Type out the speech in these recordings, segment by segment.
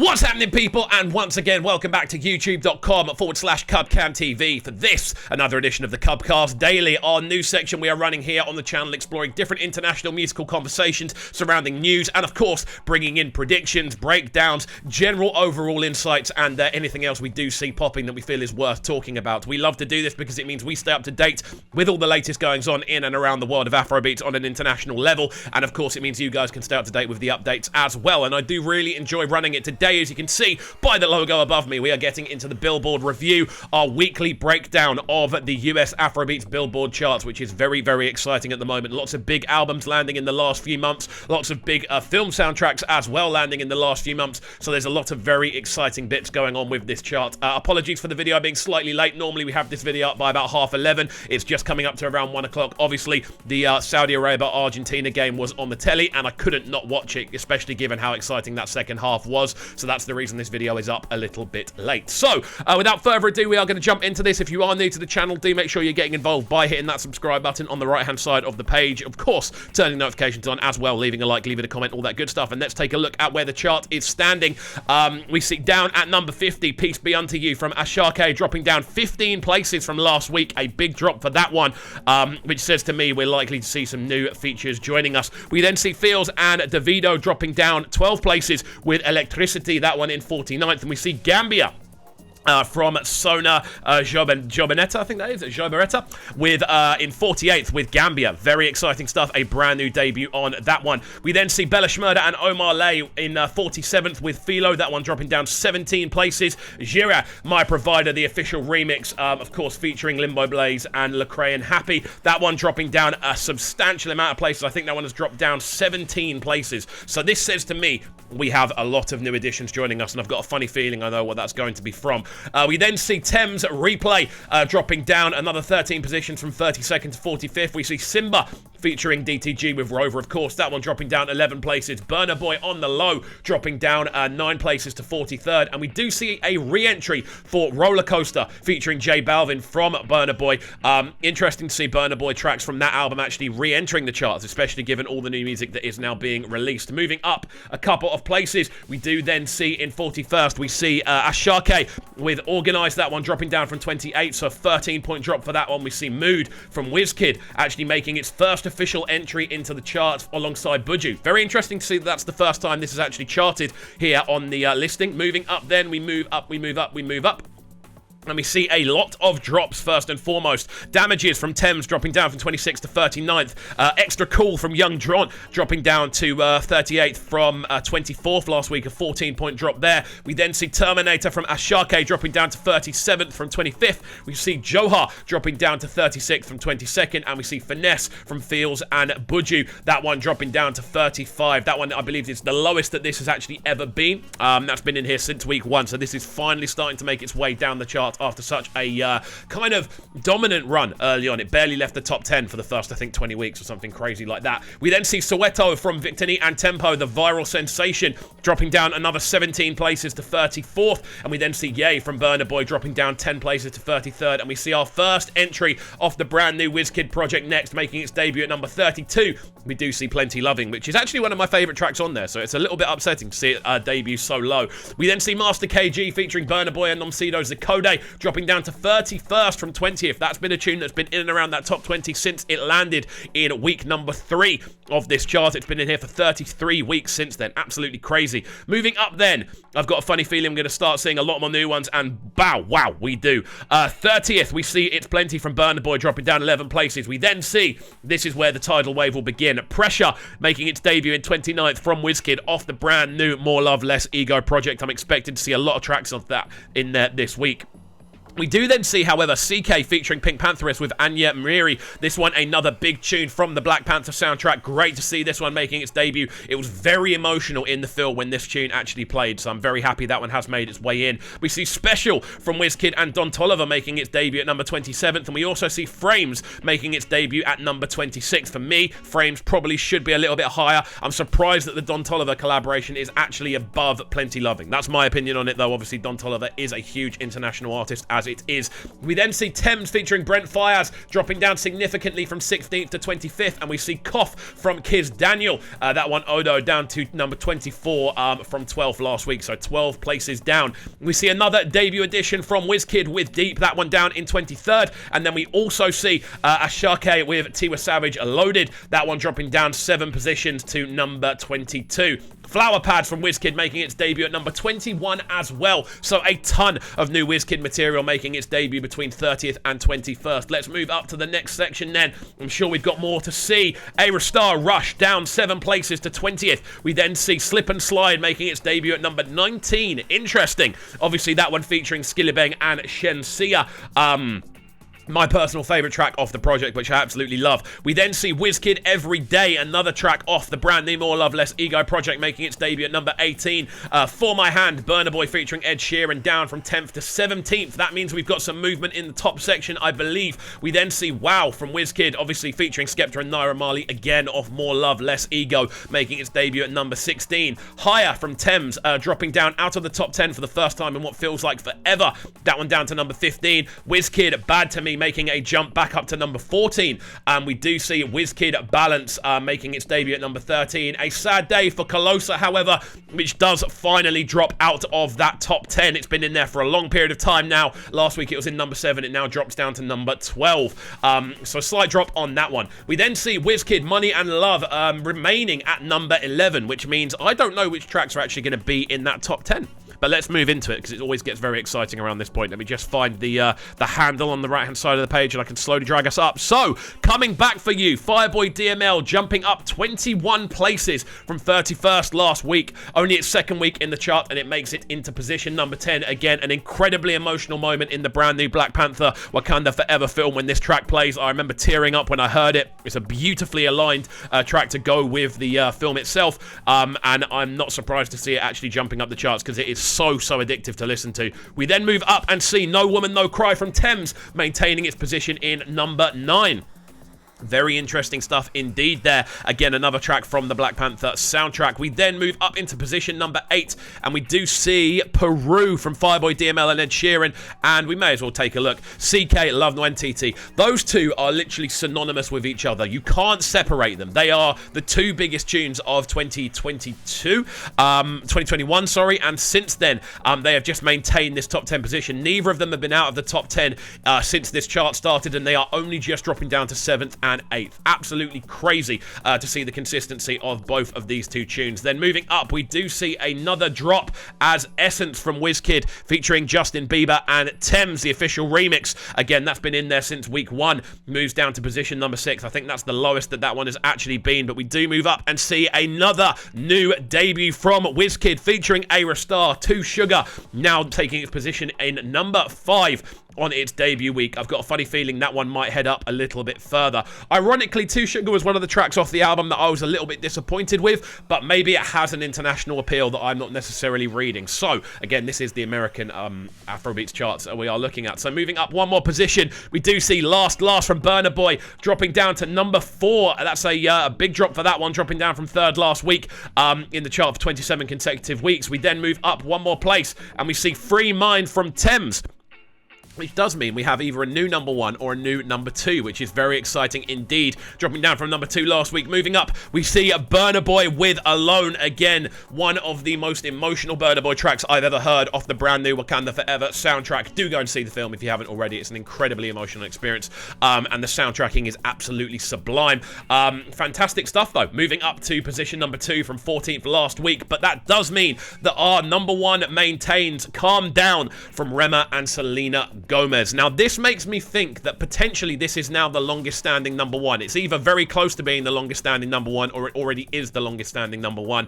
What's happening, people? And once again, welcome back to youtube.com/CubCamTV for this, another edition of the Cubcast Daily, our news section we are running here on the channel, exploring different international musical conversations surrounding news, and of course, bringing in predictions, breakdowns, general overall insights, and anything else we do see popping that we feel is worth talking about. We love to do this because it means we stay up to date with all the latest goings on in and around the world of Afrobeats on an international level, and of course, it means you guys can stay up to date with the updates as well, and I do really enjoy running it today. As you can see by the logo above me, we are getting into the Billboard review, our weekly breakdown of the US Afrobeats Billboard charts, which is very, very exciting at the moment. Lots of big albums landing in the last few months, lots of big film soundtracks as well landing in the last few months, so there's a lot of very exciting bits going on with this chart. Apologies for the video being slightly late. Normally we have this video up by about 11:30. It's just coming up to around 1 o'clock. Obviously, the Saudi Arabia-Argentina game was on the telly, and I couldn't not watch it, especially given how exciting that second half was. So that's the reason this video is up a little bit late. So, without further ado, we are going to jump into this. If you are new to the channel, do make sure you're getting involved by hitting that subscribe button on the right-hand side of the page. Of course, turning notifications on as well, leaving a like, leaving a comment, all that good stuff. And let's take a look at where the chart is standing. We see down at number 50, Peace Be Unto You from Ashake, dropping down 15 places from last week. A big drop for that one, which says to me we're likely to see some new features joining us. We then see Feels and Davido dropping down 12 places with Electricity, that one in 49th, and we see Gambia from Sona Jobanetta, I think that is, Jobaretta, with in 48th with Gambia. Very exciting stuff, a brand new debut on that one. We then see Bella Shmurda and Omar Lay in 47th with Philo, that one dropping down 17 places. Jira, My Provider, the official remix, of course featuring Limbo Blaze and Lecrae and Happy, that one dropping down a substantial amount of places. I think that one has dropped down 17 places. So this says to me we have a lot of new additions joining us, and I've got a funny feeling I know what that's going to be from. We then see Thames Replay dropping down another 13 positions from 32nd to 45th. We see Simba featuring DTG with Rover, of course, that one dropping down 11 places. Burna Boy on the Low dropping down 9 places to 43rd. And we do see a re-entry for Roller Coaster featuring J Balvin from Burna Boy. Interesting to see Burna Boy tracks from that album actually re-entering the charts, especially given all the new music that is now being released. Moving up a couple of places, we do then see in 41st, we see Ashake with Organised, that one dropping down from 28, so a 13-point drop for that one. We see Mood from WIZKID actually making its first official entry into the charts alongside Buju. Very interesting to see that that's the first time this is actually charted here on the listing. Moving up then, we move up, we move up, we move up. And we see a lot of drops first and foremost. Damages from Thames dropping down from 26th to 39th. Extra Cool from Young Dron dropping down to 38th from 24th last week, a 14-point drop there. We then see Terminator from Ashake dropping down to 37th from 25th. We see Johar dropping down to 36th from 22nd. And we see Finesse from Feels and Buju, that one dropping down to 35. That one, I believe, is the lowest that this has actually ever been. That's been in here since week 1. So this is finally starting to make its way down the chart after such a kind of dominant run early on. It barely left the top 10 for the first, I think, 20 weeks or something crazy like that. We then see Soweto from Victini and Tempo, the viral sensation, dropping down another 17 places to 34th. And we then see Ye from Burna Boy dropping down 10 places to 33rd. And we see our first entry off the brand new WIZKID project Next, making its debut at number 32. We do see Plenty Loving, which is actually one of my favourite tracks on there, so it's a little bit upsetting to see it debut so low. We then see Master KG featuring Burna Boy and Nomcedo's Zakode dropping down to 31st from 20th. That's been a tune that's been in and around that top 20 since it landed in week number 3 of this chart. It's been in here for 33 weeks since then. Absolutely crazy. Moving up then, I've got a funny feeling I'm going to start seeing a lot more new ones, and wow, we do. 30th, we see It's Plenty from Burna Boy dropping down 11 places. We then see, this is where the tidal wave will begin, Pressure making its debut in 29th from WIZKID off the brand new More Love Less Ego project. I'm expecting to see a lot of tracks of that in there this week. We do then see, however, CK featuring Pink Pantheress with Anya Mriri. This one, another big tune from the Black Panther soundtrack. Great to see this one making its debut. It was very emotional in the feel when this tune actually played, so I'm very happy that one has made its way in. We see Special from WIZKID and Don Toliver making its debut at number 27th, and we also see Frames making its debut at number 26th. For me, Frames probably should be a little bit higher. I'm surprised that the Don Toliver collaboration is actually above Plenty Loving. That's my opinion on it, though. Obviously, Don Toliver is a huge international artist, as as it is. We then see Thames featuring Brent Fires dropping down significantly from 16th to 25th, and we see Cough from Kiz Daniel. That one, Odo, down to number 24 from 12th last week, so 12 places down. We see another debut edition from WIZKID with Deep, that one down in 23rd, and then we also see Ashake with Tiwa Savage Loaded, that one dropping down 7 positions to number 22. Flower Pads from WIZKID making its debut at number 21 as well. So a ton of new WIZKID material making its debut between 30th and 21st. Let's move up to the next section then. I'm sure we've got more to see. A Star Rush down 7 places to 20th. We then see Slip and Slide making its debut at number 19. Interesting. Obviously that one featuring Skillibeng and Shenseea. My personal favourite track off the project, which I absolutely love. We then see WIZKID Every Day, another track off the brand new More Love Less Ego project, making its debut at number 18. For My Hand, Burna Boy featuring Ed Sheeran, down from 10th to 17th. That means we've got some movement in the top section, I believe. We then see Wow from WIZKID, obviously featuring Skepta and Naira Marley, again off More Love Less Ego, making its debut at number 16. Higher from Thames, dropping down out of the top 10 for the first time in what feels like forever. That one down to number 15. WIZKID Bad To Me making a jump back up to number 14, and we do see WIZKID Balance making its debut at number 13. A sad day for Colosa, however, which does finally drop out of that top 10. It's been in there for a long period of time now. Last week it was in number 7. It now drops down to number 12. So a slight drop on that one. We then see WIZKID Money and Love remaining at number 11, which means I don't know which tracks are actually going to be in that top 10. But let's move into it, because it always gets very exciting around this point. Let me just find the handle on the right-hand side of the page, and I can slowly drag us up. So, coming back for you, Fireboy DML jumping up 21 places from 31st last week. Only its second week in the chart, and it makes it into position number 10. Again, an incredibly emotional moment in the brand new Black Panther Wakanda Forever film when this track plays. I remember tearing up when I heard it. It's a beautifully aligned track to go with the film itself, and I'm not surprised to see it actually jumping up the charts, because it is so addictive to listen to. We then move up and see No Woman No Cry from Thames maintaining its position in number 9. Very interesting stuff indeed there. Again, another track from the Black Panther soundtrack. We then move up into position number 8, and we do see Peru from Fireboy DML and Ed Sheeran, and we may as well take a look. CK, Love No NTT. Those two are literally synonymous with each other. You can't separate them. They are the two biggest tunes of 2021, sorry, and since then, they have just maintained this top 10 position. Neither of them have been out of the top 10 since this chart started, and they are only just dropping down to 7th and 8th. Absolutely crazy to see the consistency of both of these two tunes. Then moving up, we do see another drop as Essence from WIZKID featuring Justin Bieber and Thames, the official remix. Again, that's been in there since week 1. Moves down to position number 6. I think that's the lowest that one has actually been, but we do move up and see another new debut from WIZKID featuring A Star, 2 Sugar, now taking its position in number 5 on its debut week. I've got a funny feeling that one might head up a little bit further. Ironically, 2 Sugar was one of the tracks off the album that I was a little bit disappointed with, but maybe it has an international appeal that I'm not necessarily reading. So, again, this is the American Afrobeats charts that we are looking at. So, moving up one more position, we do see Last from Burna Boy dropping down to number 4. That's a big drop for that one, dropping down from 3rd last week in the chart for 27 consecutive weeks. We then move up one more place, and we see Free Mind from Thames, which does mean we have either a new number 1 or a new number 2, which is very exciting indeed. Dropping down from number 2 last week. Moving up, we see Burna Boy with Alone. Again, one of the most emotional Burna Boy tracks I've ever heard off the brand new Wakanda Forever soundtrack. Do go and see the film if you haven't already. It's an incredibly emotional experience, and the soundtracking is absolutely sublime. Fantastic stuff, though. Moving up to position number 2 from 14th last week, but that does mean that our number 1 maintains Calm Down from Rema and Selena Gomez. Now, this makes me think that potentially this is now the longest standing number 1. It's either very close to being the longest standing number 1, or it already is the longest standing number 1.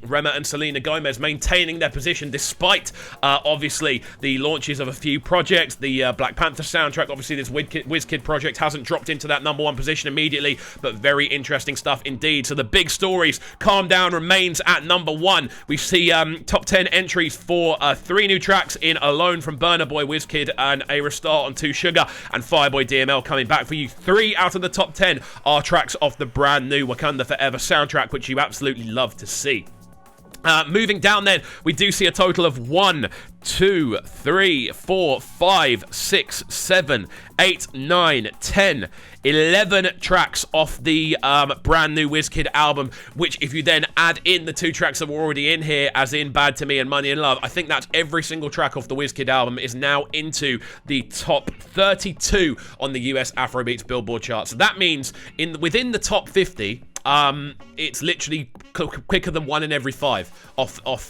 Rema and Selena Gomez maintaining their position despite, obviously, the launches of a few projects. The Black Panther soundtrack, obviously this WIZKID project hasn't dropped into that number 1 position immediately, but very interesting stuff indeed. So the big stories, Calm Down remains at number 1. We see top 10 entries for 3 new tracks in Alone from Burna Boy, WIZKID, and A Star on 2 Sugar, and Fireboy DML coming back for you. 3 out of the top 10 are tracks off the brand new Wakanda Forever soundtrack, which you absolutely love to see. Moving down then, we do see a total of 1, 2, 3, 4, 5, 6, 7, 8, 9, 10, 11 tracks off the brand new WIZKID album, which if you then add in the 2 tracks that were already in here, as in Bad to Me and Money and Love, I think that's every single track off the WIZKID album is now into the top 32 on the US Afrobeats Billboard chart. So that means within the top 50, it's literally quicker than 1 in every 5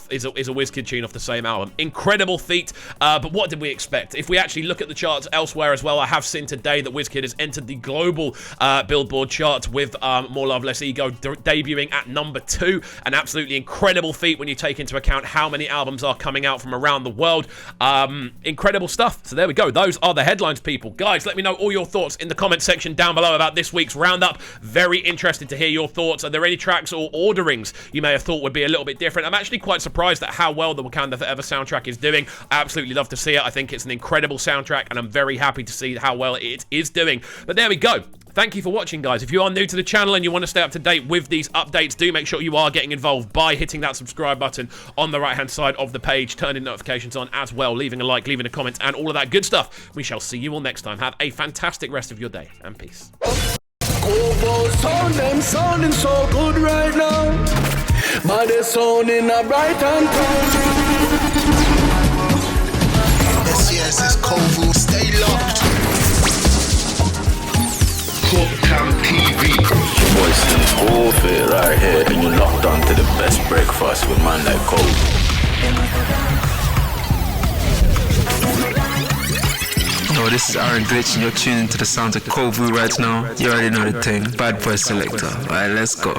is a WIZKID tune off the same album. Incredible feat, but what did we expect? If we actually look at the charts elsewhere as well, I have seen today that WIZKID has entered the global Billboard chart with More Love, Less Ego debuting at number 2. An absolutely incredible feat when you take into account how many albums are coming out from around the world. Incredible stuff. So there we go. Those are the headlines, people. Guys, let me know all your thoughts in the comment section down below about this week's roundup. Very interested to hear your thoughts. Are there any tracks or orderings you may have thought would be a little bit different? I'm actually quite surprised at how well the Wakanda Forever soundtrack is doing. I absolutely love to see it. I think it's an incredible soundtrack, and I'm very happy to see how well it is doing. But there we go. Thank you for watching, guys. If you are new to the channel and you want to stay up to date with these updates, do make sure you are getting involved by hitting that subscribe button on the right-hand side of the page, turning notifications on as well, leaving a like, leaving a comment, and all of that good stuff. We shall see you all next time. Have a fantastic rest of your day, and peace. Sound them sounding so good right now, but they're sounding a bright and cold. Yes, it's Kovu, stay locked. Cooktown TV. Boys in full fit right here, and you're locked on to the best breakfast with man like Kovu. Yo, this is Aaron Glitch and you're tuning to the sounds of Kovu right now. You already know the thing. Bad boy selector. Alright, let's go.